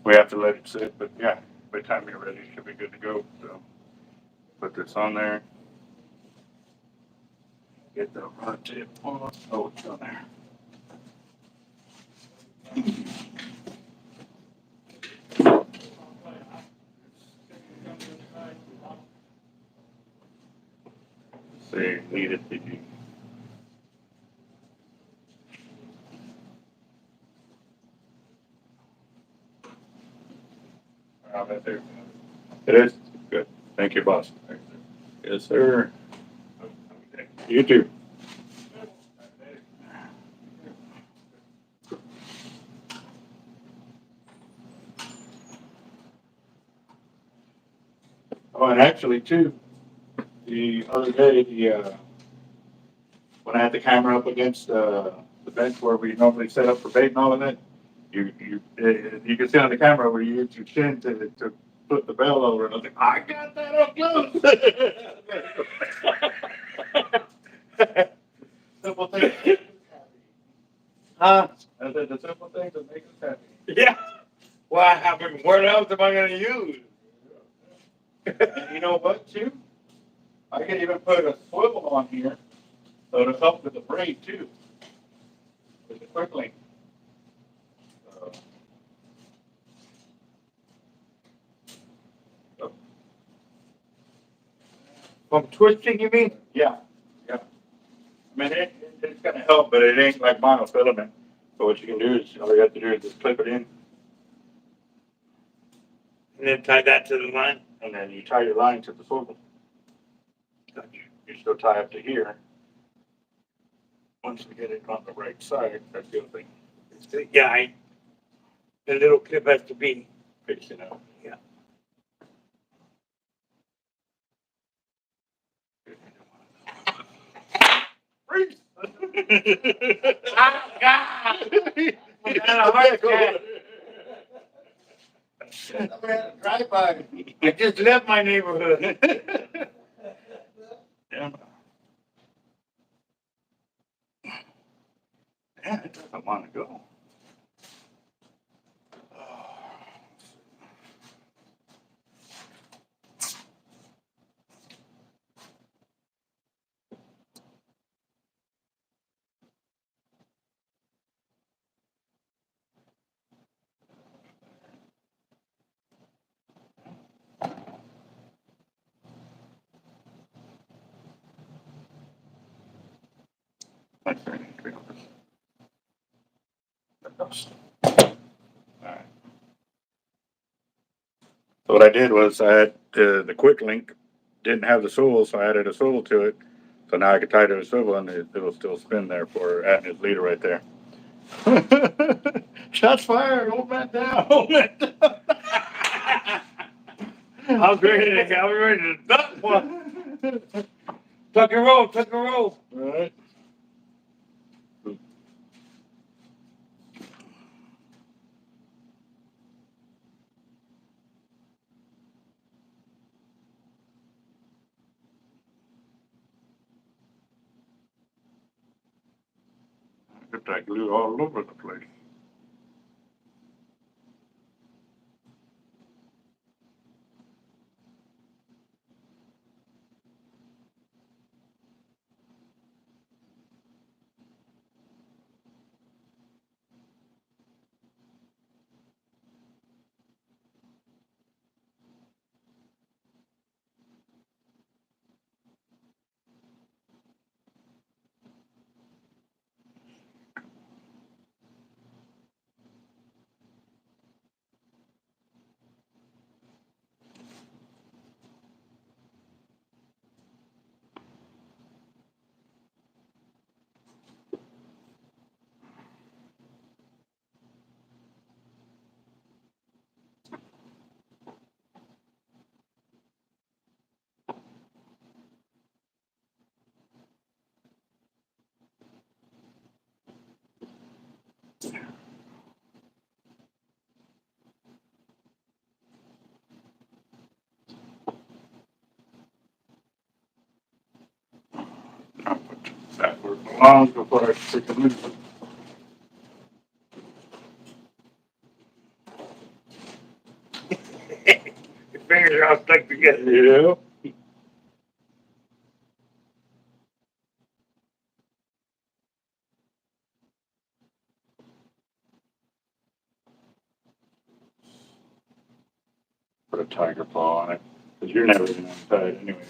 we have to let it sit. But yeah, by the time you're ready, it should be good to go. So put this on there. Get the rod tip on. Oh, it's on there. Say needed the. There. It is good. Thank you, boss. Yes, sir. You too. Oh, and actually, too, the other day, when I had the camera up against the bench where we normally set up for bait and all of that, you can see on the camera where you use your chin to put the bell over, and I was like, I got that up close. Simple things. Huh? I said the simple things that make us happy. Yeah. What happened? What else am I going to use? And you know what, too? I can even put a swivel on here, so it'll help with the braid, too. With the quick link. From twisting, you mean? Yeah, yeah. I mean, it's gonna help, but it ain't like monofilament. So what you can do is, all you have to do is just clip it in, And then tie that to the line? and then you tie your line to the swivel. You still tie up to here. Once you get it on the right side, that's the other thing. Yeah, the little clip has to be. Facing out. Yeah. Freeze! Ah, God! I had a heart attack. I had a drive-by. I just left my neighborhood. Yeah. Yeah, it doesn't want to go. Like that. Alright. So what I did was I had the quick link didn't have the swivel, so I added a swivel to it. So now I could tie to a swivel and it'll still spin there for adding his leader right there. Shots fired! Hold that down! Hold that down! I was ready to duck one. Tuck and roll, tuck and roll. All right. Got that glue all over the place. I'll put that where it belongs before I stick it loose. Your fingers are all stuck together. Yeah. Put a tiger paw on it, because you're never going to untie it anyway.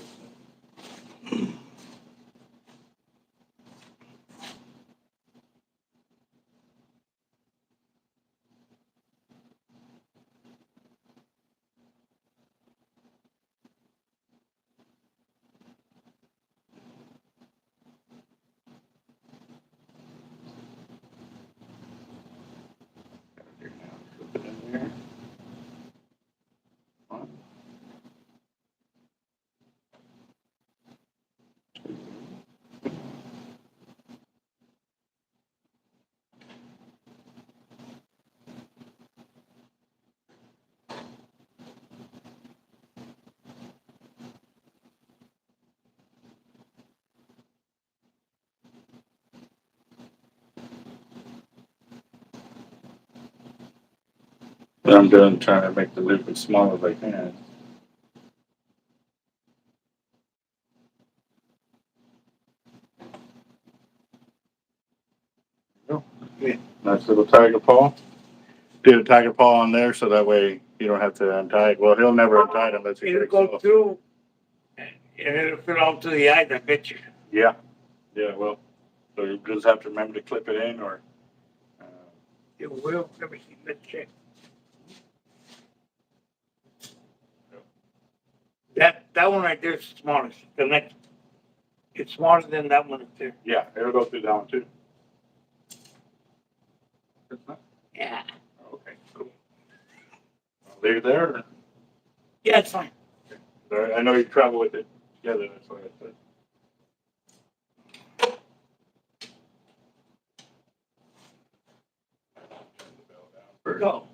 Here now, slip it in there. One, two. Then I'm done trying to make the loop as small as I can. Nice little tiger paw. Did a tiger paw on there so that way you don't have to untie it. Well, he'll never untie it unless he It'll breaks go off. through and it'll fit all to the eyes, I bet you. Yeah. Yeah, well, so you just have to remember to clip it in or. It will. Let me see. Let's check. That one right there is the smallest. The next, it's smaller than that one up there. Yeah, it'll go through that one too. It's not? Yeah. Okay, cool. I'll leave it there. Or? Yeah, it's fine. Sorry, I know you travel with it together, that's why I said. Turn the bell down first. Go.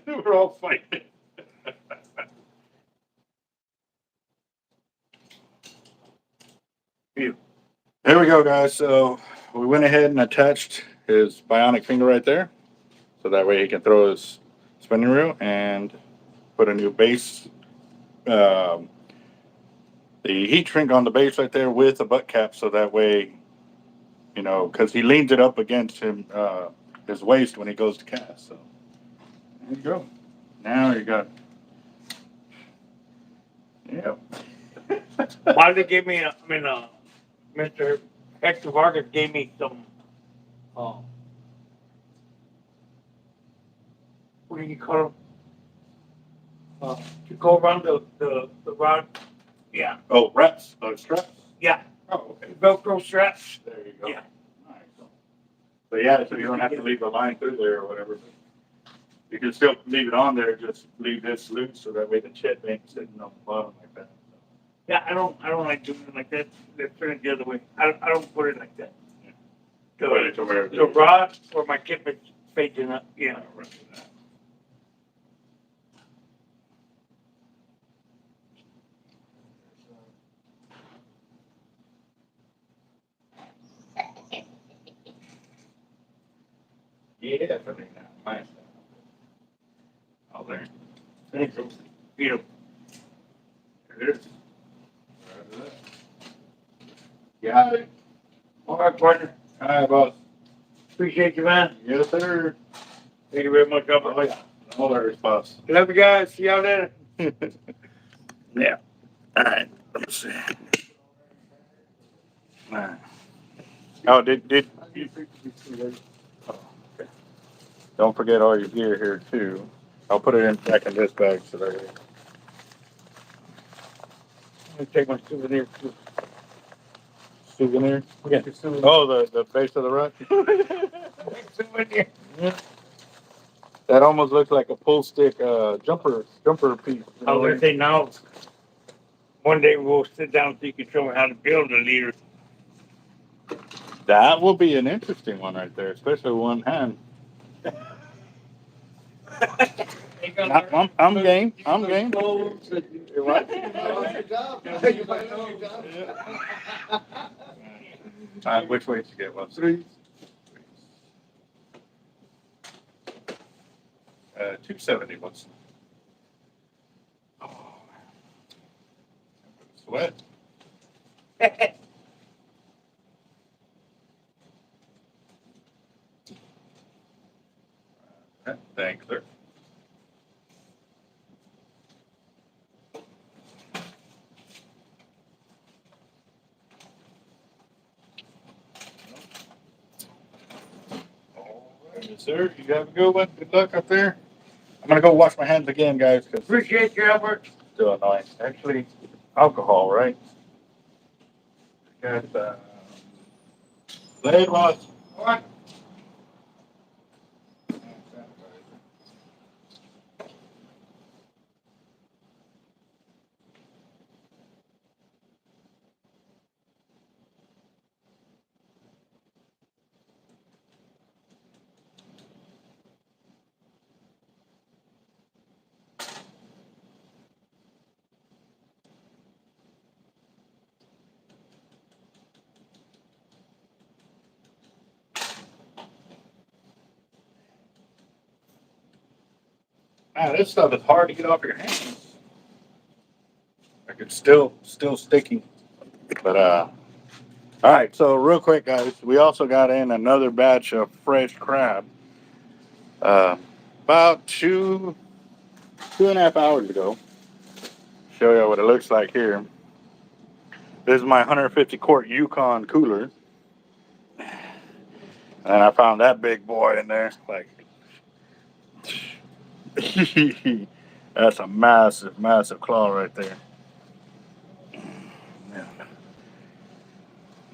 We're all fighting. There we go, guys. So we went ahead and attached his bionic finger right there. So that way he can throw his spinning reel and put a new base, the heat shrink on the base right there with a butt cap. So that way, you know, because he leans it up against him, his waist when he goes to cast. So There you go. Now you got. Yep. Why they gave me, Mr. Hector Vargas gave me some, what do you call them? To go around the rod. Yeah, Oh, reps. Oh, straps. yeah, Oh, okay. Velcro straps. There you go. Yeah. Nice. So yeah, so you don't have to leave a line through there or whatever. You can still leave it on there. Just leave this loose so that way the chip ain't sitting on the bottom like that. Yeah, I don't like doing it like that. Let's turn it the other way. I don't put it like that. Put it to where The rod or my kip is facing up. Yeah. Yeah, definitely. Nice. All there. Thanks. Beautiful. There it is. Got it. All right, partner. All right, boss. Appreciate you, man. Yes, sir. Thank you very much. Oh, yeah. All there is, boss. Love you guys. See y'all later. Yeah. All right. Let's see. All right. Oh, did you? Oh, okay. Don't forget all your gear here too. I'll put it in back in this bag so that. I'm gonna take my souvenir too. Souvenir? Yeah. Oh, the base of the rut? Souvenir. Yeah. That almost looks like a pull stick jumper piece. I was gonna say now. One day we'll sit down so you can show me how to build a leader. That will be an interesting one right there, especially one hand. I'm game. I'm game. You might lose your job. You might lose your job. Which way to get one? 3. 270 once. Oh, sweat. Thanks, sir. Yes, sir. You have a good one. Good luck up there. I'm gonna go wash my hands again, guys. Cause Appreciate you, Albert. it's still annoying. Actually, alcohol, right? Got lead loss. All right. Man, this stuff is hard to get off your hands. Like it's still sticky. But all right, so real quick guys, we also got in another batch of fresh crab. About 2.5 hours ago. Show you what it looks like here. This is my 150 quart Yukon cooler. And I found that big boy in there. Like that's a massive claw right there. Yeah.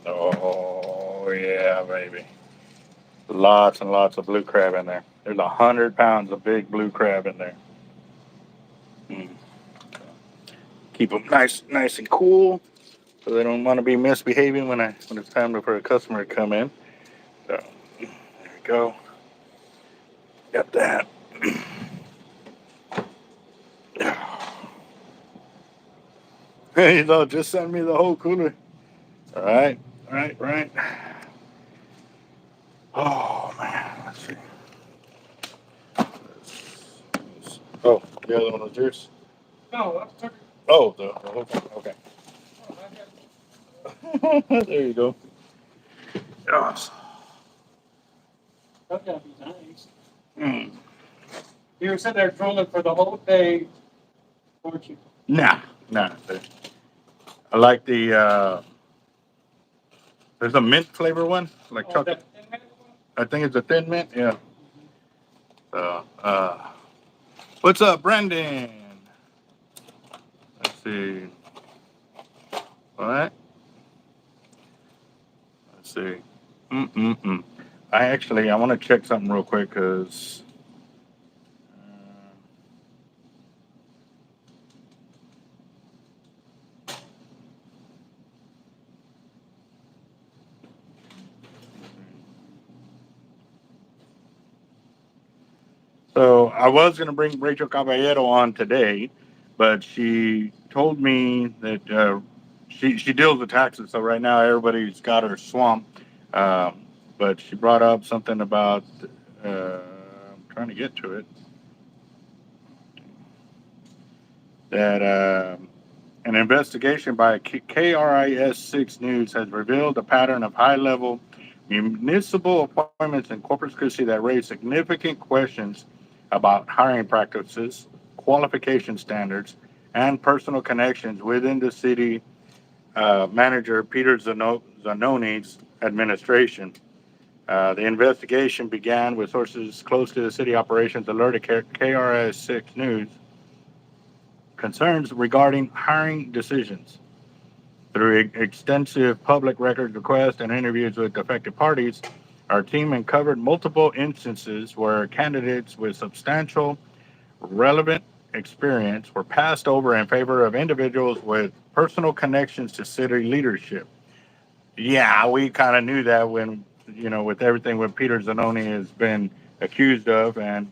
Oh yeah, baby. Lots and lots of blue crab in there. There's 100 pounds of big blue crab in there. Keep them nice and cool, so they don't want to be misbehaving when it's time for a customer to come in. So there we go. Got that. Hey, though, just send me the whole cooler. All right. Oh man, let's see. Oh, the other one was yours. No, Oh, the whole thing. Okay. There you go. Yes. that's gotta be nice. Mm. You were sitting there trolling for the whole day, weren't you? Nah. I like the, there's a mint flavor one, like chocolate. I think it's a thin mint, yeah. So, what's up, Brendan? Let's see. All right. Let's see. I want to check something real quick because. So I was going to bring Rachel Caballero on today, but she told me that she deals with taxes. So right now everybody's got her swamped. But she brought up something about, I'm trying to get to it, that an investigation by KRIS 6 News has revealed a pattern of high-level municipal appointments in Corpus Christi that raise significant questions about hiring practices, qualification standards, and personal connections within the city manager Peter Zanone's administration. The investigation began with sources close to the city operations alerted KRS 6 News concerns regarding hiring decisions. Through extensive public records requests and interviews with affected parties, our team uncovered multiple instances where candidates with substantial, relevant experience were passed over in favor of individuals with personal connections to city leadership. Yeah, we kind of knew that when, with everything what Peter Zanoni has been accused of. And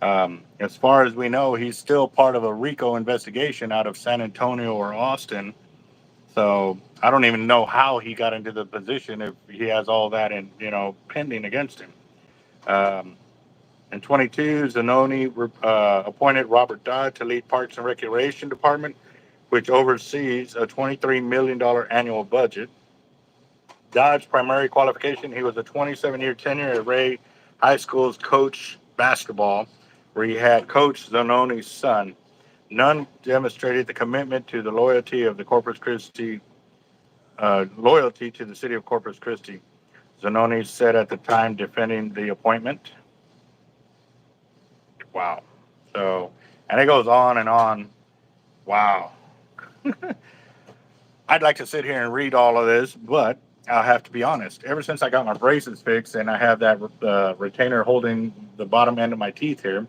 as far as we know, he's still part of a RICO investigation out of San Antonio or Austin. So I don't even know how he got into the position if he has all that pending against him. Um, in 22, Zanoni appointed Robert Dodd to lead Parks and Recreation Department, which oversees a $23 million annual budget. Dodd's primary qualification, he was a 27-year tenure at Ray High School's coach basketball, where he had coached Zanoni's son. None demonstrated the commitment to the loyalty of the Corpus Christi loyalty to the city of Corpus Christi. Zanoni said at the time defending the appointment. Wow. So, and it goes on and on. Wow. I'd like to sit here and read all of this, but I'll have to be honest. Ever since I got my braces fixed and I have that retainer holding the bottom end of my teeth here,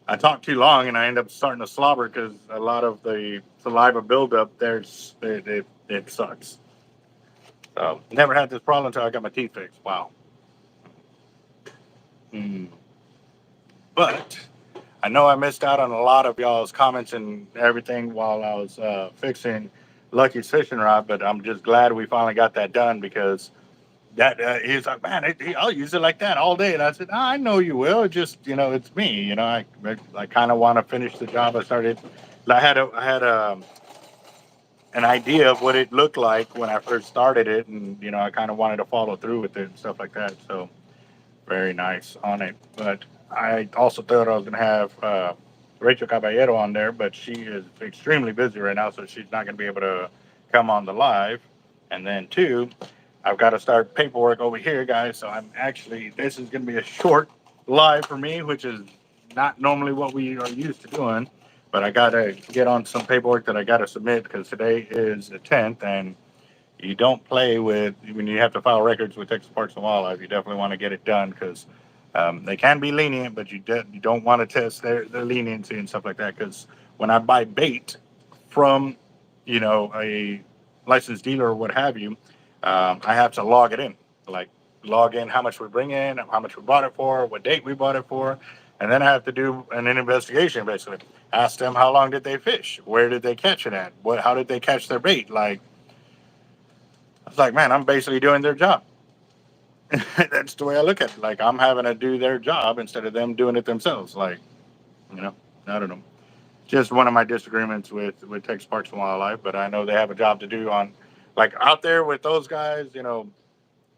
I talk too long and I end up starting to slobber because a lot of the saliva buildup there's it sucks. So never had this problem until I got my teeth fixed. Wow. But I know I missed out on a lot of y'all's comments and everything while I was fixing Lucky's fishing rod, but I'm just glad we finally got that done because that he's like, man, I'll use it like that all day. And I said, I know you will. It just, it's me. I kind of want to finish the job I started. I had an idea of what it looked like when I first started it, and I kind of wanted to follow through with it and stuff like that. So very nice on it. But I also thought I was going to have Rachel Caballero on there, but she is extremely busy right now, so she's not going to be able to come on the live. And then two, I've got to start paperwork over here, guys. So this is going to be a short live for me, which is not normally what we are used to doing. But I got to get on some paperwork that I got to submit because today is the 10th, and you don't play with when you have to file records with Texas Parks and Wildlife. You definitely want to get it done because they can be lenient, but you don't want to test their leniency and stuff like that. Because when I buy bait from, a licensed dealer or what have you, I have to log it in, like log in how much we bring in, how much we bought it for, what date we bought it for, and then I have to do an investigation. Basically, ask them how long did they fish, where did they catch it at, how did they catch their bait, like. I was like, man, I'm basically doing their job. That's the way I look at it. Like, I'm having to do their job instead of them doing it themselves. Like, I don't know. Just one of my disagreements with Texas Parks and Wildlife, but I know they have a job to do on, like, out there with those guys,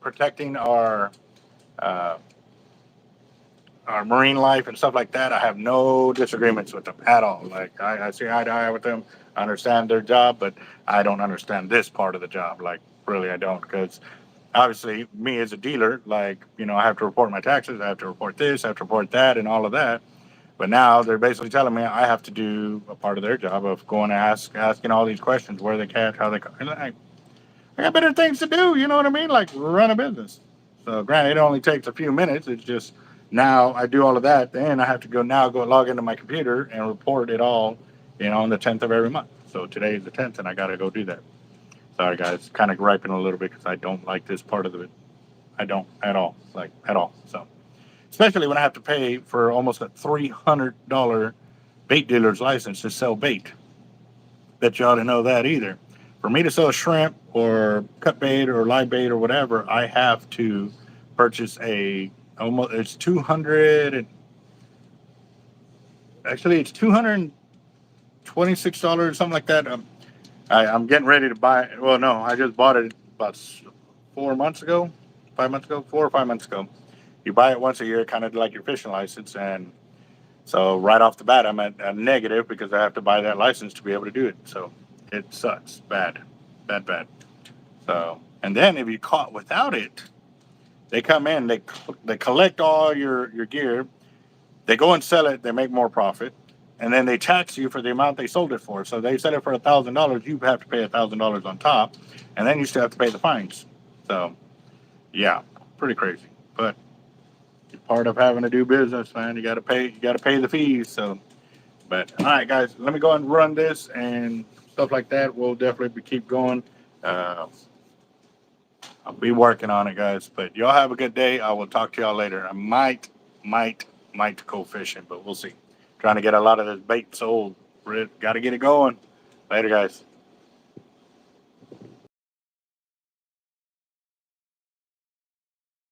protecting our marine life and stuff like that, I have no disagreements with them at all. Like I see eye to eye with them. I understand their job, but I don't understand this part of the job. Like really, I don't, because obviously me as a dealer, like, you know, I have to report my taxes, I have to report this, I have to report that, and all of that. But now they're basically telling me I have to do a part of their job of going to asking all these questions: where they catch, how they. I got better things to do. You know what I mean? Like run a business. So granted, it only takes a few minutes. It's just now I do all of that. Then I have to go log into my computer and report it all, you know, on the 10th of every month. So today is the 10th, and I got to go do that. Sorry, guys, kind of griping a little bit because I don't like this part of it. I don't at all, like at all. So especially when I have to pay for almost a $300 bait dealer's license to sell bait. Bet you ought to know that either. For me to sell shrimp or cut bait or live bait or whatever, I have to purchase it's 200 and actually it's $226, something like that. I'm getting ready to buy it. Well, no, I just bought it about 5 months ago. 4 or 5 months ago. You buy it once a year, kind of like your fishing license, and so right off the bat, I'm at a negative because I have to buy that license to be able to do it. So it sucks, bad. So, and then if you caught without it, they come in, they collect all your gear, they go and sell it, they make more profit, and then they tax you for the amount they sold it for. So they sell it for $1,000, you have to pay $1,000 on top, and then you still have to pay the fines. So, yeah, pretty crazy, but part of having to do business, man. You got to pay the fees. So, but all right, guys, let me go and run this and stuff like that. We'll definitely keep going. Uh, I'll be working on it, guys. But y'all have a good day. I will talk to y'all later. I might go fishing, but we'll see. Trying to get a lot of this bait sold. Got to get it going. Later, guys.